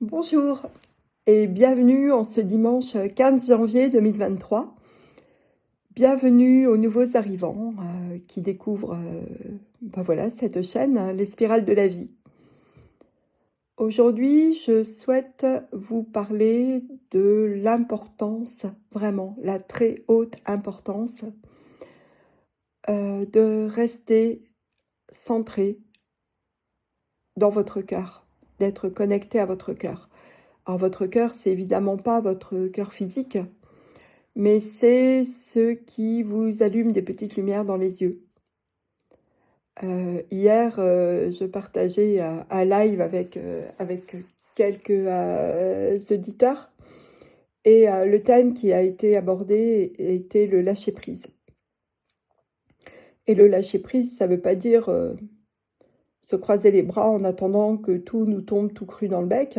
Bonjour et bienvenue en ce dimanche 15 janvier 2023. Bienvenue aux nouveaux arrivants qui découvrent voilà, cette chaîne, les spirales de la vie. Aujourd'hui, je souhaite vous parler de l'importance, vraiment la très haute importance de rester centré dans votre cœur, d'être connecté à votre cœur. Alors votre cœur, c'est évidemment pas votre cœur physique, mais c'est ce qui vous allume des petites lumières dans les yeux. Hier, je partageais un live avec quelques auditeurs et le thème qui a été abordé était le lâcher-prise. Et le lâcher-prise, ça ne veut pas dire se croiser les bras en attendant que tout nous tombe tout cru dans le bec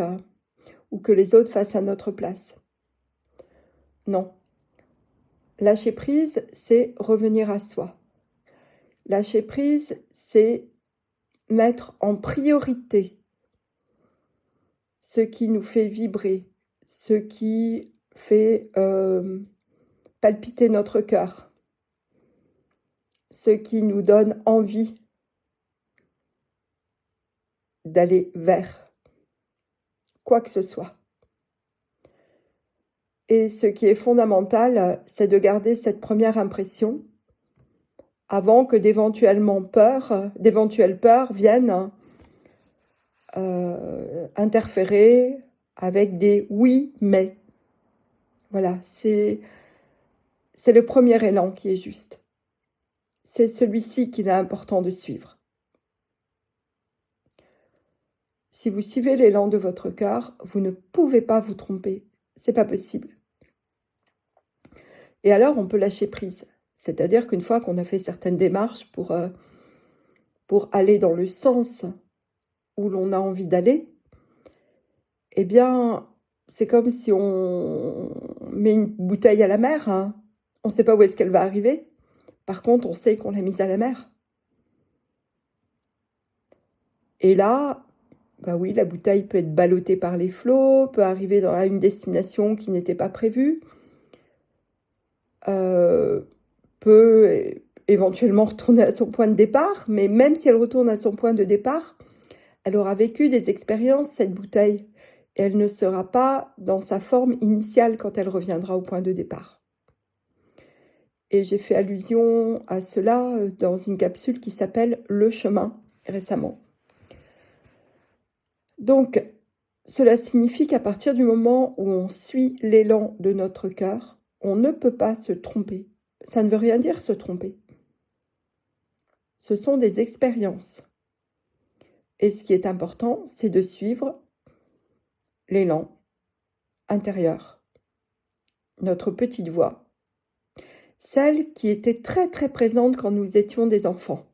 ou que les autres fassent à notre place. Non. Lâcher prise, c'est revenir à soi. Lâcher prise, c'est mettre en priorité ce qui nous fait vibrer, ce qui fait palpiter notre cœur, ce qui nous donne envie d'aller vers quoi que ce soit. Et ce qui est fondamental, c'est de garder cette première impression avant que d'éventuelles peurs viennent interférer avec des oui, mais. Voilà, c'est le premier élan qui est juste. C'est celui-ci qu'il est important de suivre. Si vous suivez l'élan de votre cœur, vous ne pouvez pas vous tromper. C'est pas possible. Et alors, on peut lâcher prise. C'est-à-dire qu'une fois qu'on a fait certaines démarches pour aller dans le sens où l'on a envie d'aller, eh bien, c'est comme si on met une bouteille à la mer. Hein. On ne sait pas où est-ce qu'elle va arriver. Par contre, on sait qu'on l'a mise à la mer. Et là, bah oui, la bouteille peut être ballottée par les flots, peut arriver à une destination qui n'était pas prévue, peut éventuellement retourner à son point de départ, mais même si elle retourne à son point de départ, elle aura vécu des expériences, cette bouteille, et elle ne sera pas dans sa forme initiale quand elle reviendra au point de départ. Et j'ai fait allusion à cela dans une capsule qui s'appelle « Le chemin » récemment. Donc, cela signifie qu'à partir du moment où on suit l'élan de notre cœur, on ne peut pas se tromper. Ça ne veut rien dire se tromper. Ce sont des expériences. Et ce qui est important, c'est de suivre l'élan intérieur, notre petite voix, celle qui était très très présente quand nous étions des enfants.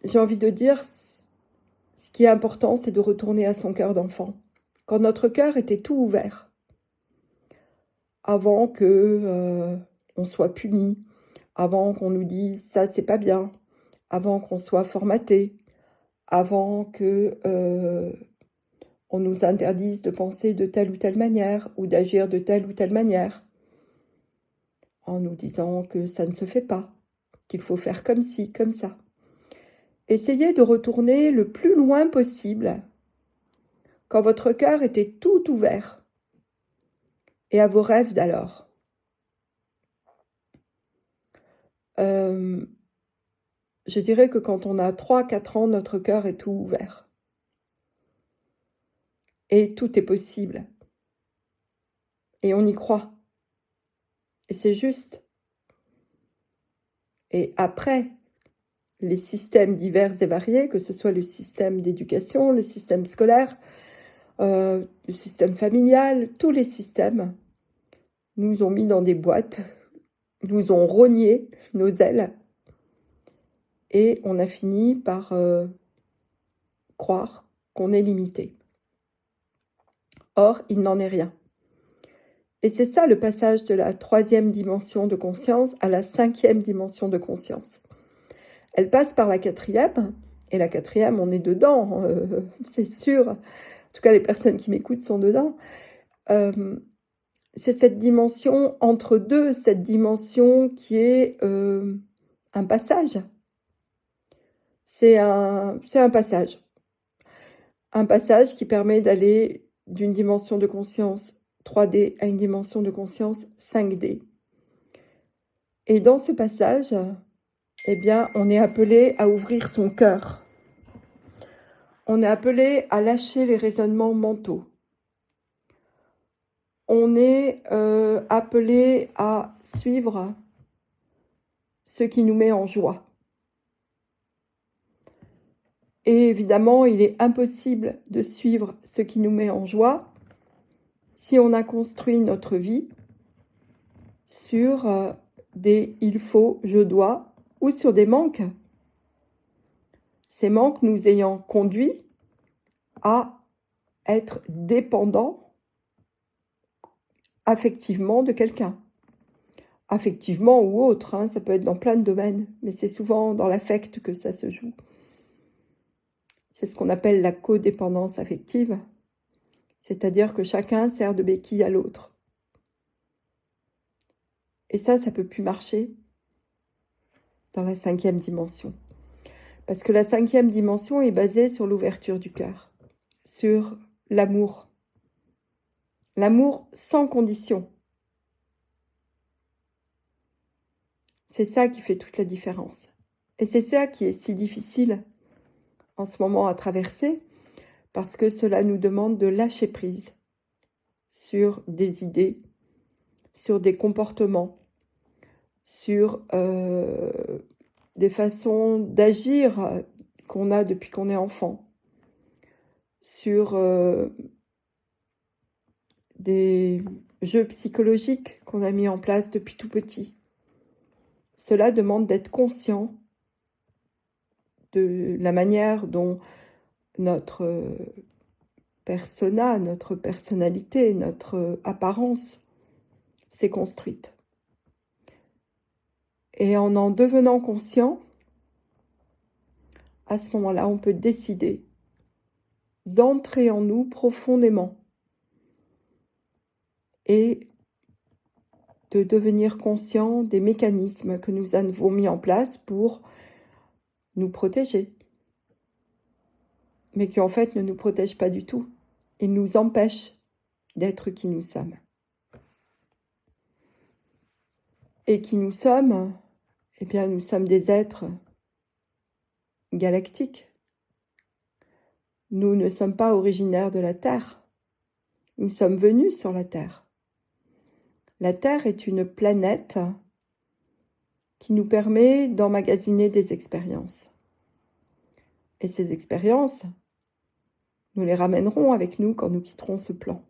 J'ai envie de dire, ce qui est important, c'est de retourner à son cœur d'enfant. Quand notre cœur était tout ouvert, avant que on soit puni, avant qu'on nous dise ça c'est pas bien, avant qu'on soit formaté, avant que on nous interdise de penser de telle ou telle manière ou d'agir de telle ou telle manière, en nous disant que ça ne se fait pas, qu'il faut faire comme ci, comme ça. Essayez de retourner le plus loin possible quand votre cœur était tout ouvert et à vos rêves d'alors. Je dirais que quand on a 3-4 ans, notre cœur est tout ouvert. Et tout est possible. Et on y croit. Et c'est juste. Et après, les systèmes divers et variés, que ce soit le système d'éducation, le système scolaire, le système familial, tous les systèmes nous ont mis dans des boîtes, nous ont rogné nos ailes, et on a fini par croire qu'on est limité. Or, il n'en est rien. Et c'est ça le passage de la 3e dimension de conscience à la 5e dimension de conscience. Elle passe par la 4e, Et la quatrième, on est dedans, c'est sûr. En tout cas, les personnes qui m'écoutent sont dedans. C'est cette dimension entre deux, cette dimension qui est un passage. C'est un passage. Un passage qui permet d'aller d'une dimension de conscience 3D à une dimension de conscience 5D. Et dans ce passage, eh bien, on est appelé à ouvrir son cœur. On est appelé à lâcher les raisonnements mentaux. On est appelé à suivre ce qui nous met en joie. Et évidemment, il est impossible de suivre ce qui nous met en joie si on a construit notre vie sur des « il faut »,« je dois » ou sur des manques. Ces manques nous ayant conduits à être dépendants affectivement de quelqu'un. Affectivement ou autre, ça peut être dans plein de domaines, mais c'est souvent dans l'affect que ça se joue. C'est ce qu'on appelle la codépendance affective, c'est-à-dire que chacun sert de béquille à l'autre. Et ça peut plus marcher dans la 5e dimension. Parce que la 5e dimension est basée sur l'ouverture du cœur, sur l'amour. L'amour sans condition. C'est ça qui fait toute la différence. Et c'est ça qui est si difficile en ce moment à traverser, parce que cela nous demande de lâcher prise sur des idées, sur des comportements, sur des façons d'agir qu'on a depuis qu'on est enfant, sur des jeux psychologiques qu'on a mis en place depuis tout petit. Cela demande d'être conscient de la manière dont notre persona, notre personnalité, notre apparence s'est construite. Et en devenant conscient, à ce moment-là, on peut décider d'entrer en nous profondément et de devenir conscient des mécanismes que nous avons mis en place pour nous protéger, mais qui en fait ne nous protègent pas du tout. Ils nous empêchent d'être qui nous sommes. Et qui nous sommes, eh bien nous sommes des êtres galactiques. Nous ne sommes pas originaires de la Terre. Nous sommes venus sur la Terre. La Terre est une planète qui nous permet d'emmagasiner des expériences. Et ces expériences, nous les ramènerons avec nous quand nous quitterons ce plan.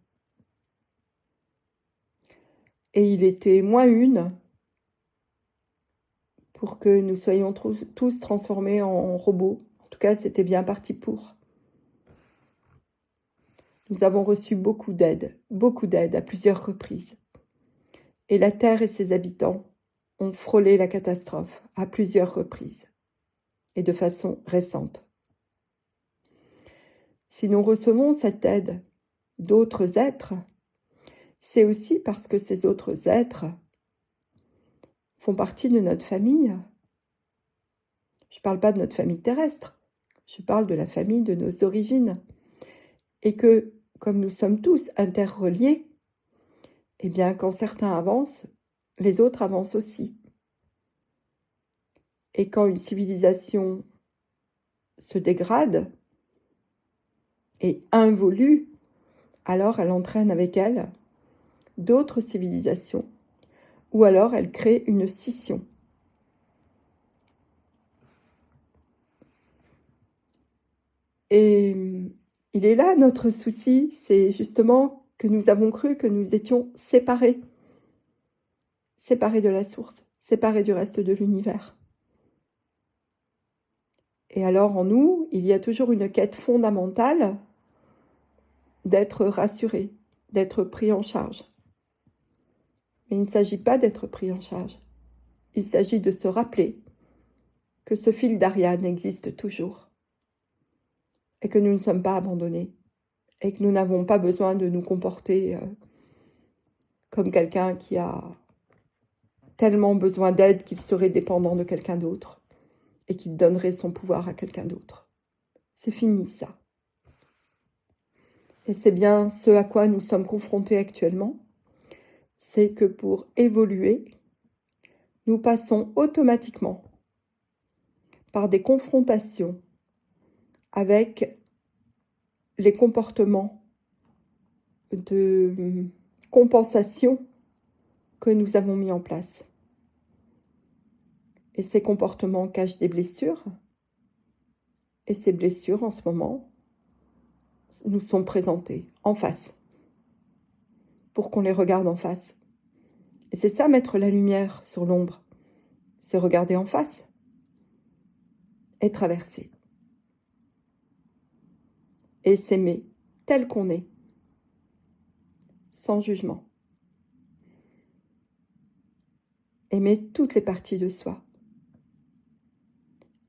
Et il était moins une pour que nous soyons tous transformés en robots. En tout cas, c'était bien parti pour. Nous avons reçu beaucoup d'aide à plusieurs reprises. Et la Terre et ses habitants ont frôlé la catastrophe à plusieurs reprises, et de façon récente. Si nous recevons cette aide d'autres êtres, c'est aussi parce que ces autres êtres font partie de notre famille. Je ne parle pas de notre famille terrestre, je parle de la famille de nos origines. Et que, comme nous sommes tous interreliés, eh bien, quand certains avancent, les autres avancent aussi. Et quand une civilisation se dégrade et involue, alors elle entraîne avec elle d'autres civilisations, ou alors elle crée une scission. Et il est là notre souci, c'est justement que nous avons cru que nous étions séparés de la source, séparés du reste de l'univers. Et alors en nous, il y a toujours une quête fondamentale d'être rassuré, d'être pris en charge. Mais il ne s'agit pas d'être pris en charge. Il s'agit de se rappeler que ce fil d'Ariane existe toujours et que nous ne sommes pas abandonnés et que nous n'avons pas besoin de nous comporter comme quelqu'un qui a tellement besoin d'aide qu'il serait dépendant de quelqu'un d'autre et qu'il donnerait son pouvoir à quelqu'un d'autre. C'est fini ça. Et c'est bien ce à quoi nous sommes confrontés actuellement, c'est que pour évoluer, nous passons automatiquement par des confrontations avec les comportements de compensation que nous avons mis en place. Et ces comportements cachent des blessures. Et ces blessures, en ce moment, nous sont présentées en face, pour qu'on les regarde en face. Et c'est ça, mettre la lumière sur l'ombre. C'est regarder en face et traverser. Et s'aimer tel qu'on est, sans jugement. Aimer toutes les parties de soi.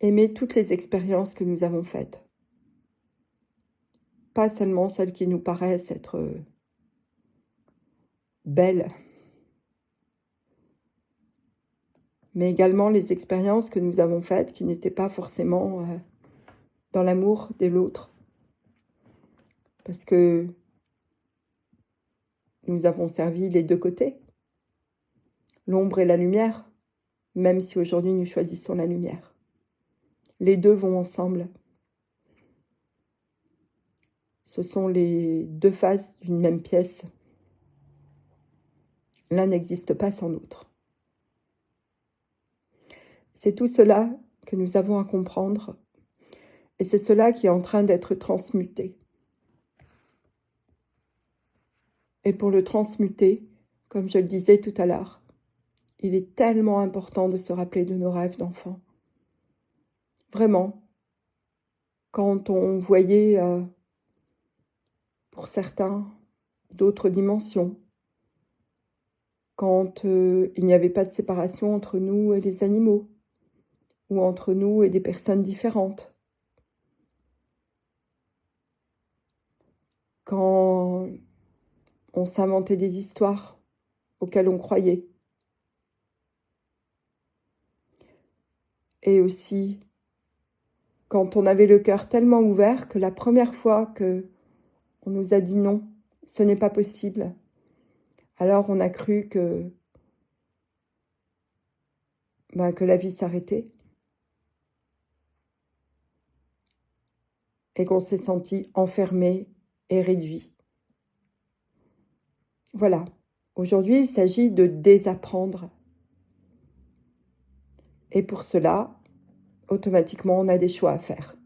Aimer toutes les expériences que nous avons faites. Pas seulement celles qui nous paraissent être belles, mais également les expériences que nous avons faites qui n'étaient pas forcément dans l'amour de l'autre. Parce que nous avons servi les deux côtés, l'ombre et la lumière, même si aujourd'hui nous choisissons la lumière. Les deux vont ensemble. Ce sont les deux faces d'une même pièce. L'un n'existe pas sans l'autre. C'est tout cela que nous avons à comprendre, et c'est cela qui est en train d'être transmuté. Et pour le transmuter, comme je le disais tout à l'heure, il est tellement important de se rappeler de nos rêves d'enfant. Vraiment, quand on voyait, pour certains, d'autres dimensions, quand il n'y avait pas de séparation entre nous et les animaux, ou entre nous et des personnes différentes, quand on s'inventait des histoires auxquelles on croyait, et aussi quand on avait le cœur tellement ouvert que la première fois que on nous a dit non, ce n'est pas possible, alors on a cru que la vie s'arrêtait et qu'on s'est senti enfermé et réduit. Voilà, aujourd'hui il s'agit de désapprendre. Et pour cela, automatiquement on a des choix à faire.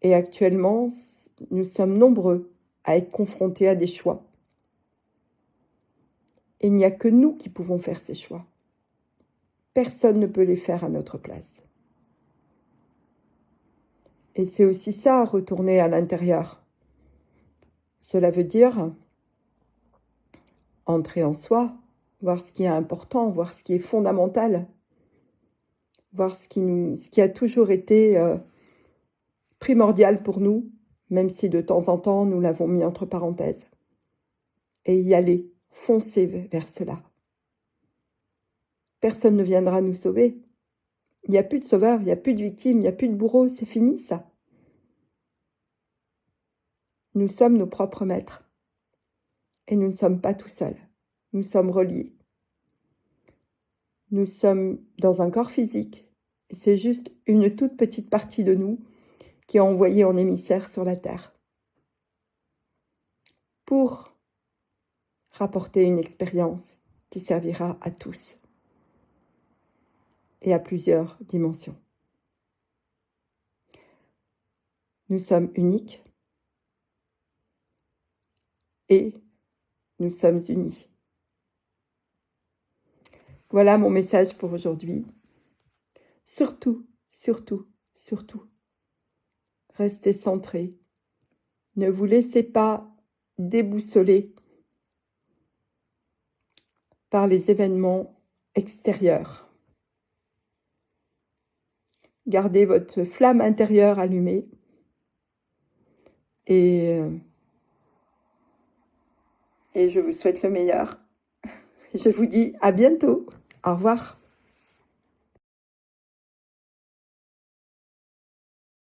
Et actuellement, nous sommes nombreux à être confrontés à des choix. Et il n'y a que nous qui pouvons faire ces choix. Personne ne peut les faire à notre place. Et c'est aussi ça, retourner à l'intérieur. Cela veut dire entrer en soi, voir ce qui est important, voir ce qui est fondamental, voir ce qui a toujours été primordial pour nous, même si de temps en temps nous l'avons mis entre parenthèses. Et y aller, foncer vers cela. Personne ne viendra nous sauver. Il n'y a plus de sauveur, il n'y a plus de victime, il n'y a plus de bourreau, c'est fini ça. Nous sommes nos propres maîtres. Et nous ne sommes pas tout seuls. Nous sommes reliés. Nous sommes dans un corps physique. Et c'est juste une toute petite partie de nous qui est envoyée en émissaire sur la terre. Pour rapporter une expérience qui servira à tous. Et à plusieurs dimensions. Nous sommes uniques. Et nous sommes unis. Voilà mon message pour aujourd'hui. Surtout, surtout, surtout, restez centrés. Ne vous laissez pas déboussoler par les événements extérieurs. gardez votre flamme intérieure allumée. Et je vous souhaite le meilleur. Je vous dis à bientôt. Au revoir.